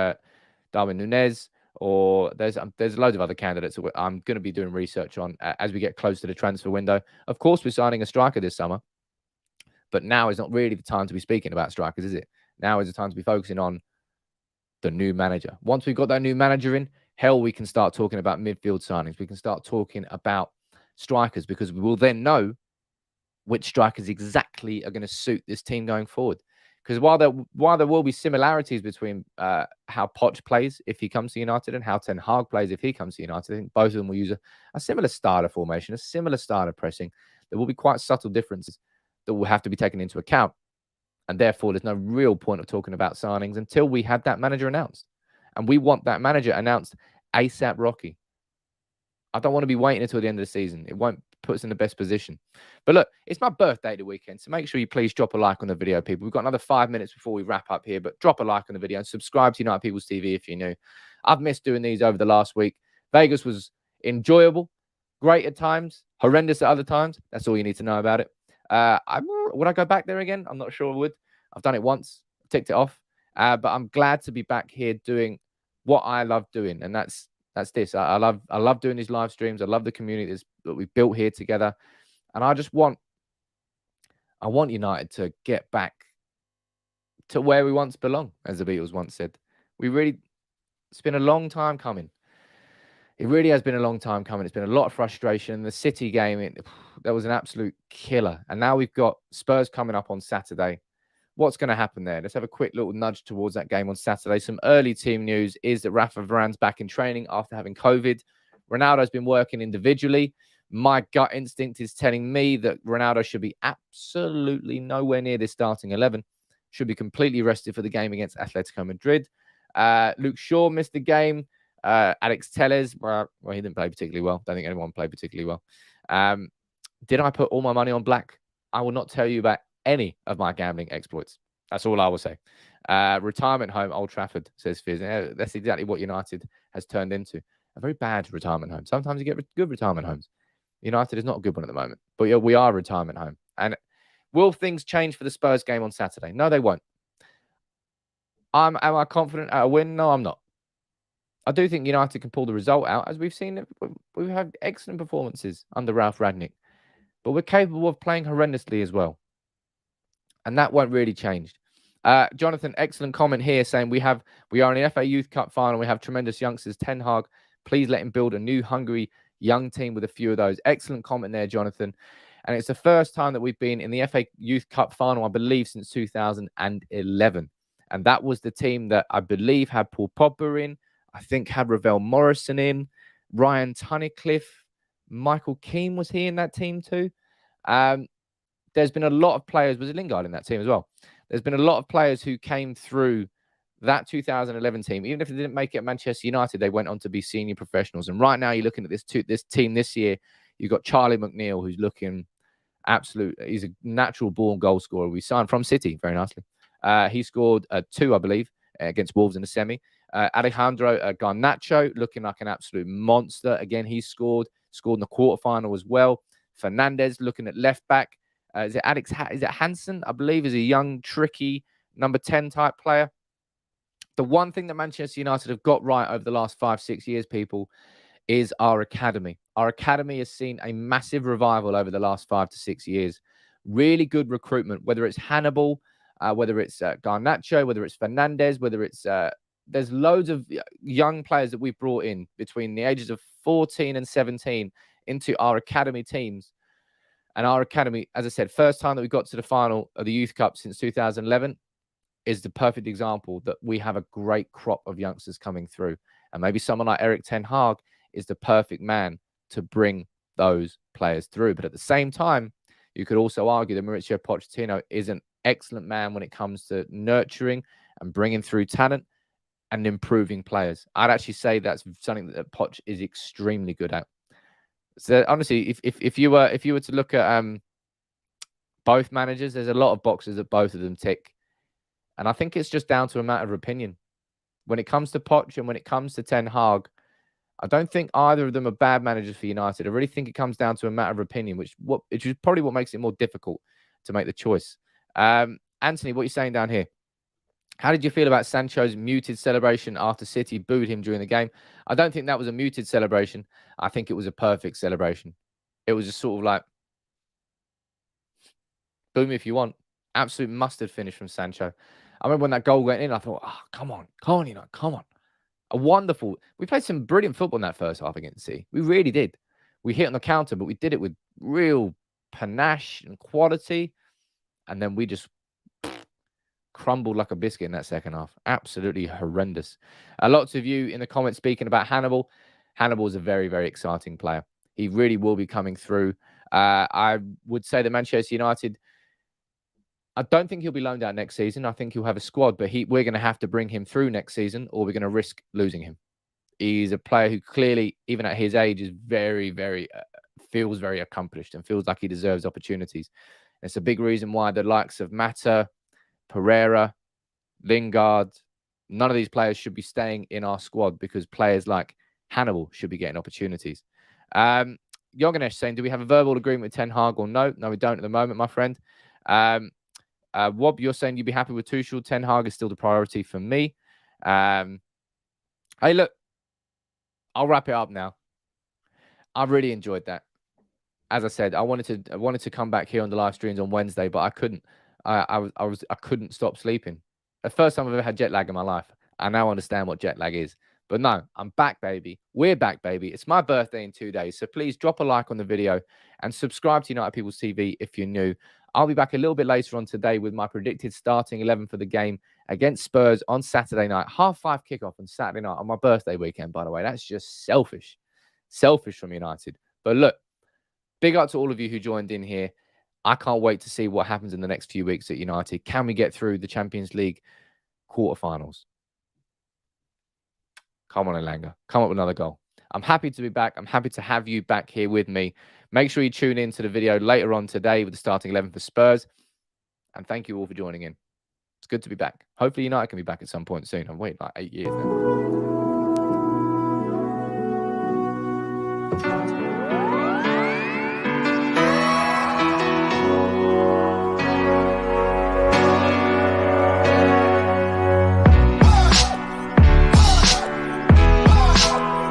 Darwin Núñez, or there's loads of other candidates I'm going to be doing research on as we get close to the transfer window. Of course, we're signing a striker this summer, but now is not really the time to be speaking about strikers, is it? Now is the time to be focusing on the new manager. Once we've got that new manager in, hell, we can start talking about midfield signings. We can start talking about strikers, because we will then know which strikers exactly are going to suit this team going forward. Because while there will be similarities between how Poch plays if he comes to United and how Ten Hag plays if he comes to United, I think both of them will use a similar style of formation, a similar style of pressing. There will be quite subtle differences that will have to be taken into account. And therefore, there's no real point of talking about signings until we had that manager announced. And we want that manager announced ASAP Rocky. I don't want to be waiting until the end of the season. It won't put us in the best position. But look, it's my birthday the weekend, so make sure you please drop a like on the video, people. We've got another 5 minutes before we wrap up here, but drop a like on the video and subscribe to United People's TV if you're new. I've missed doing these over the last week. Vegas was enjoyable, great at times, horrendous at other times. That's all you need to know about it. Would I go back there again? I'm not sure I would. I've done it once, ticked it off. But I'm glad to be back here doing what I love doing, and that's this. I love doing these live streams. I love the community that we've built here together, and I want United to get back to where we once belonged, as the Beatles once said. It's been a long time coming. It really has been a long time coming. It's been a lot of frustration. The City game, that was an absolute killer. And now we've got Spurs coming up on Saturday. What's going to happen there? Let's have a quick little nudge towards that game on Saturday. Some early team news is that Rafa Varane's back in training after having COVID. Ronaldo's been working individually. My gut instinct is telling me that Ronaldo should be absolutely nowhere near this starting 11. Should be completely rested for the game against Atletico Madrid. Luke Shaw missed the game. Alex Telles, well, he didn't play particularly well. Don't think anyone played particularly well. Did I put all my money on black? I will not tell you about any of my gambling exploits. That's all I will say. Retirement home, Old Trafford, says Fizz. That's exactly what United has turned into. A very bad retirement home. Sometimes you get good retirement homes. United is not a good one at the moment. But yeah, we are a retirement home. And will things change for the Spurs game on Saturday? No, they won't. Am I confident at a win? No, I'm not. I do think United can pull the result out, as we've seen. We've had excellent performances under Ralph Rangnick. But we're capable of playing horrendously as well. And that won't really change. Jonathan, excellent comment here saying we are in the FA Youth Cup final. We have tremendous youngsters. Ten Hag, please let him build a new hungry young team with a few of those. Excellent comment there, Jonathan. And it's the first time that we've been in the FA Youth Cup final, I believe, since 2011. And that was the team that I believe had Paul Pogba in. I think had Ravel Morrison in. Ryan Tunnicliffe. Michael Keane, was he in that team too? There's been a lot of players. Was it Lingard in that team as well? There's been a lot of players who came through that 2011 team. Even if they didn't make it at Manchester United, they went on to be senior professionals. And right now, you're looking at this team this year. You've got Charlie McNeil, who's looking absolute. He's a natural born goal scorer. We signed from City very nicely. He scored 2, I believe, against Wolves in the semi. Alejandro Garnacho looking like an absolute monster. Again, he scored in the quarterfinal as well. Fernandez looking at left back. Is it Hansen? I believe is a young, tricky number 10 type player. The one thing that Manchester United have got right over the last 5-6 years, people, is our academy. Our academy has seen a massive revival over the last 5 to 6 years. Really good recruitment, whether it's Hannibal, whether it's Garnacho, whether it's Fernandez, whether it's there's loads of young players that we've brought in between the ages of 14 and 17 into our academy teams. And our academy, as I said, first time that we got to the final of the Youth Cup since 2011 is the perfect example that we have a great crop of youngsters coming through. And maybe someone like Erik Ten Hag is the perfect man to bring those players through. But at the same time, you could also argue that Mauricio Pochettino is an excellent man when it comes to nurturing and bringing through talent and improving players. I'd actually say that's something that Poch is extremely good at. So honestly, if you were to look at both managers, there's a lot of boxes that both of them tick, and I think it's just down to a matter of opinion. When it comes to Poch and when it comes to Ten Hag, I don't think either of them are bad managers for United. I really think it comes down to a matter of opinion, which is probably what makes it more difficult to make the choice. Anthony, what are you saying down here? How did you feel about Sancho's muted celebration after City booed him during the game? I don't think that was a muted celebration. I think it was a perfect celebration. It was just sort of like, boo me if you want. Absolute mustard finish from Sancho. I remember when that goal went in, I thought, oh, come on, come on. A wonderful. We played some brilliant football in that first half against City. We really did. We hit on the counter, but we did it with real panache and quality. And then we just crumbled like a biscuit in that second half. Absolutely horrendous. Lots of you in the comments speaking about Hannibal. Hannibal is a very, very exciting player. He really will be coming through. I would say that Manchester United, I don't think he'll be loaned out next season. I think he'll have a squad, but we're going to have to bring him through next season or we're going to risk losing him. He's a player who clearly, even at his age, is very, very, feels very accomplished and feels like he deserves opportunities. And it's a big reason why the likes of Mata, Pereira, Lingard, none of these players should be staying in our squad because players like Hannibal should be getting opportunities. Yoganesh saying, do we have a verbal agreement with Ten Hag or no? No, we don't at the moment, my friend. Wob, you're saying you'd be happy with Tuchel. Ten Hag is still the priority for me. Hey, look, I'll wrap it up now. I've really enjoyed that. As I said, I wanted to come back here on the live streams on Wednesday, but I couldn't. I couldn't stop sleeping. The first time I've ever had jet lag in my life. I now understand what jet lag is. But no, I'm back, baby. We're back, baby. It's my birthday in 2 days. So please drop a like on the video and subscribe to United People's TV if you're new. I'll be back a little bit later on today with my predicted starting 11 for the game against Spurs on Saturday night. 5:30 kickoff on Saturday night on my birthday weekend, by the way. That's just selfish. Selfish from United. But look, big up to all of you who joined in here. I can't wait to see what happens in the next few weeks at United. Can we get through the Champions League quarterfinals? Come on, Elanga. Come up with another goal. I'm happy to be back. I'm happy to have you back here with me. Make sure you tune in to the video later on today with the starting 11 for Spurs. And thank you all for joining in. It's good to be back. Hopefully United can be back at some point soon. I've waited like 8 years now.